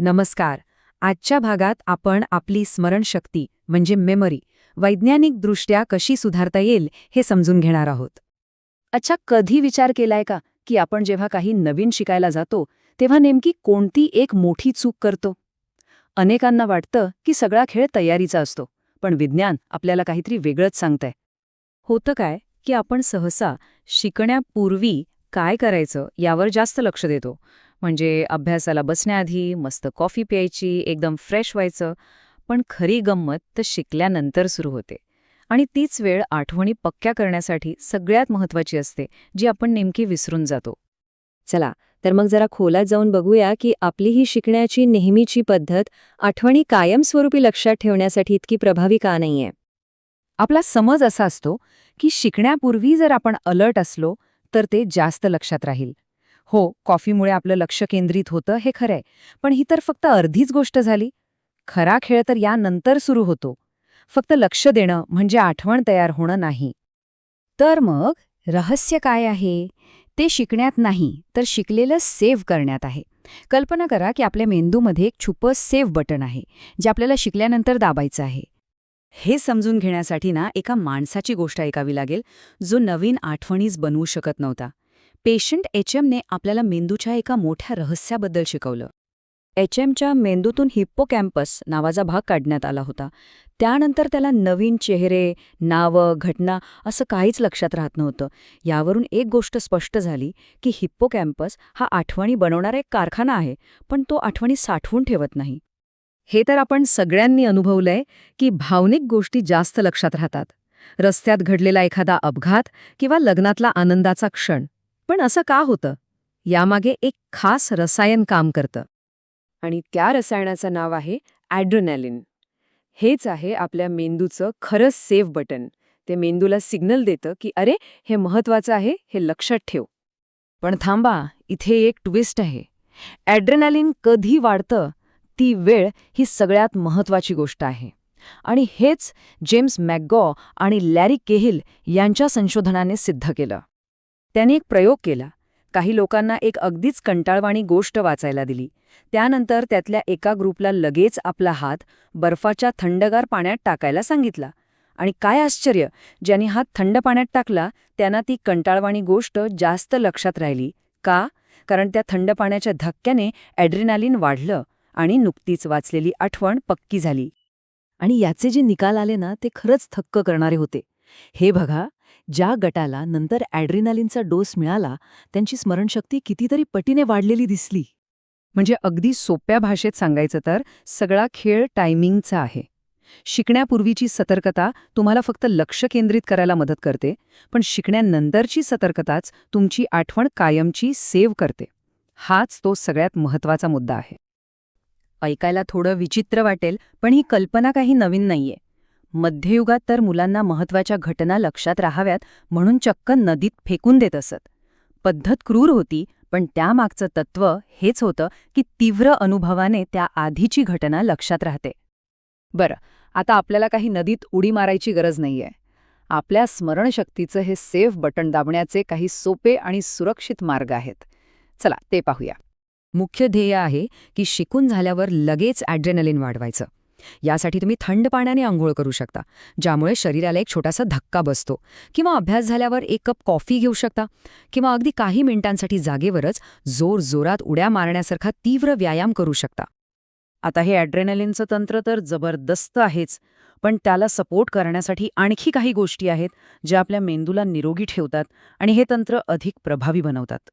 नमस्कार. आजच्या भागात आपण आपली स्मरणशक्ती म्हणजे मेमरी वैज्ञानिकदृष्ट्या कशी सुधारता येईल हे समजून घेणार आहोत. अच्छा, कधी विचार केलाय का की आपण जेव्हा काही नवीन शिकायला जातो तेव्हा नेमकी कोणती एक मोठी चूक करतो? अनेकांना वाटतं की सगळा खेळ तयारीचा असतो, पण विज्ञान आपल्याला काहीतरी वेगळंच सांगतंय. होतं काय की आपण सहसा शिकण्यापूर्वी काय करायचं यावर जास्त लक्ष देतो. म्हणजे अभ्यासाला बसण्याआधी मस्त कॉफी प्यायची, एकदम फ्रेश व्हायचं. पण खरी गंमत तर शिकल्यानंतर सुरू होते. आणि तीच वेळ आठवणी पक्क्या करण्यासाठी सगळ्यात महत्त्वाची असते, जी आपण नेमकी विसरून जातो. चला तर मग जरा खोलात जाऊन बघूया की आपली ही शिकण्याची नेहमीची पद्धत आठवणी कायमस्वरूपी लक्षात ठेवण्यासाठी इतकी प्रभावी का नाहीये. आपला समज असा असतो की शिकण्यापूर्वी जर आपण अलर्ट असलो तर ते जास्त लक्षात राहील. हो, कॉफीमुळे आपलं लक्ष केंद्रित होतं हे खरंय, पण ही तर फक्त अर्धीच गोष्ट झाली. खरा खेळ तर यानंतर सुरू होतो. फक्त लक्ष देणं म्हणजे आठवण तयार होणं नाही. तर मग रहस्य काय आहे? ते शिकण्यात नाही, तर शिकलेलं सेव्ह करण्यात आहे. कल्पना करा की आपल्या मेंदूमध्ये एक छुपं सेव्ह बटन आहे, जे आपल्याला शिकल्यानंतर दाबायचं आहे. हे समजून घेण्यासाठी एका माणसाची गोष्ट ऐकावी लागेल, जो नवीन आठवणीच बनवू शकत नव्हता. पेशंट एचएमने आपल्याला मेंदूच्या एका मोठ्या रहस्याबद्दल शिकवलं. एचएमच्या मेंदूतून हिप्पोकॅम्पस नावाचा भाग काढण्यात आला होता. त्यानंतर त्याला नवीन चेहरे, नावं, घटना असं काहीच लक्षात राहत नव्हतं. यावरून एक गोष्ट स्पष्ट झाली की हिप्पोकॅम्पस हा आठवणी बनवणारा एक कारखाना आहे, पण तो आठवणी साठवून ठेवत नाही. हे तर आपण सगळ्यांनी अनुभवलंय की भावनिक गोष्टी जास्त लक्षात राहतात. रस्त्यात घडलेला एखादा अपघात किंवा लग्नातला आनंदाचा क्षण. पण असं का होतं? यामागे एक खास रसायन काम करतं. आणि त्या रसायनाचं नाव आहे ॲड्रेनालिन. हेच आहे आपल्या मेंदूचं खरंच सेव्ह बटन. ते मेंदूला सिग्नल देतं की अरे, हे महत्वाचं आहे, हे लक्षात ठेव. पण थांबा, इथे एक ट्विस्ट आहे. ॲड्रेनालिन कधी वाढतं ती वेळ ही सगळ्यात महत्वाची गोष्ट आहे. आणि हेच जेम्स मॅकगॉ आणि लॅरी केहिल यांच्या संशोधनाने सिद्ध केलं. त्यांनी एक प्रयोग केला. काही लोकांना एक अगदीच कंटाळवाणी गोष्ट वाचायला दिली. त्यानंतर त्यातल्या एका ग्रुपला लगेच आपला हात बर्फाच्या थंडगार पाण्यात टाकायला सांगितला. आणि काय आश्चर्य, ज्यांनी हात थंड पाण्यात टाकला त्यांना ती कंटाळवाणी गोष्ट जास्त लक्षात राहिली. का? कारण त्या थंड पाण्याच्या धक्क्याने ॲड्रेनालिन वाढलं आणि नुकतीच वाचलेली आठवण पक्की झाली. आणि याचे जे निकाल आले ते खरंच थक्क करणारे होते. हे बघा, ज्या गटाला नंतर ॲड्रेनालिनचा डोस मिळाला त्यांची स्मरणशक्ती कितीतरी पटीने वाढलेली दिसली. म्हणजे अगदी सोप्या भाषेत सांगायचं तर सगळा खेळ टायमिंगचा आहे. शिकण्यापूर्वीची सतर्कता तुम्हाला फक्त लक्ष केंद्रित करायला मदत करते, पण शिकण्यानंतरची सतर्कताच तुमची आठवण कायमची सेव्ह करते. हाच तो सगळ्यात महत्त्वाचा मुद्दा आहे. ऐकायला थोडं विचित्र वाटेल, पण ही कल्पना काही नवीन नाहीये. मध्ययुगात तर मुलांना महत्त्वाच्या घटना लक्षात राहाव्यात म्हणून चक्क नदीत फेकून देत असत. पद्धत क्रूर होती, पण त्यामागचं तत्त्व हेच होतं की तीव्र अनुभवाने त्या आधीची घटना लक्षात राहते. बरं, आता आपल्याला काही नदीत उडी मारायची गरज नाहीये. आपल्या स्मरणशक्तीचं हे सेव्ह बटन दाबण्याचे काही सोपे आणि सुरक्षित मार्ग आहेत. चला ते पाहूया. मुख्य ध्येय आहे की शिकून झाल्यावर लगेच ॲड्रेनालिन वाढवायचं. यासाठी तुम्ही थंड पाण्याने आंघोळ करू शकता, ज्यामुळे शरीराला एक छोटासा धक्का बसतो. किंवा अभ्यास झाल्यावर एक कप कॉफी घेऊ शकता. किंवा अगदी काही मिनिटांसाठी जागेवरच जोरजोरात उड्या मारण्यासारखा तीव्र व्यायाम करू शकता. आता हे ॲड्रेनालिनचं तंत्र तर जबरदस्त आहेच, पण त्याला सपोर्ट करण्यासाठी आणखी काही गोष्टी आहेत ज्या आपल्या मेंदूला निरोगी ठेवतात आणि हे तंत्र अधिक प्रभावी बनवतात.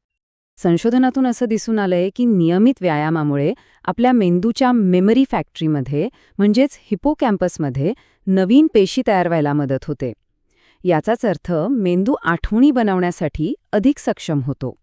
संशोधनातून असं दिसून आलंय की नियमित व्यायामामुळे आपल्या मेंदूच्या मेमरी फॅक्टरीमध्ये म्हणजेच हिपोकॅम्पसमध्ये नवीन पेशी तयार व्हायला मदत होते. याचाच अर्थ मेंदू आठवणी बनवण्यासाठी अधिक सक्षम होतो.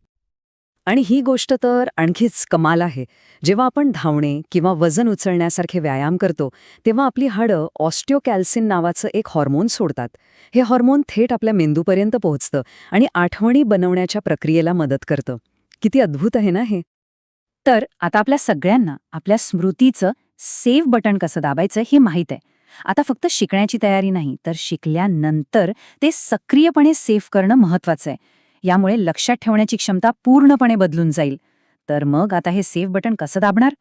आणि ही गोष्ट तर आणखीच कमाल आहे. जेव्हा आपण धावणे किंवा वजन उचलण्यासारखे व्यायाम करतो तेव्हा आपली हाडं ऑस्टिओकॅल्सिन नावाचं एक हॉर्मोन सोडतात. हे हॉर्मोन थेट आपल्या मेंदूपर्यंत पोहोचतं आणि आठवणी बनवण्याच्या प्रक्रियेला मदत करतं. किती अद्भुत आहे ना हे. तर आता आपल्या सगळ्यांना आपल्या स्मृतीचं सेव्ह बटन कसं दाबायचं हे माहीत आहे. आता फक्त शिकण्याची तयारी नाही, तर शिकल्यानंतर ते सक्रियपणे सेव्ह करणं महत्त्वाचं आहे. यामुळे लक्षात ठेवण्याची क्षमता पूर्णपणे बदलून जाईल. तर मग आता हे सेव्ह बटन कसं दाबणार?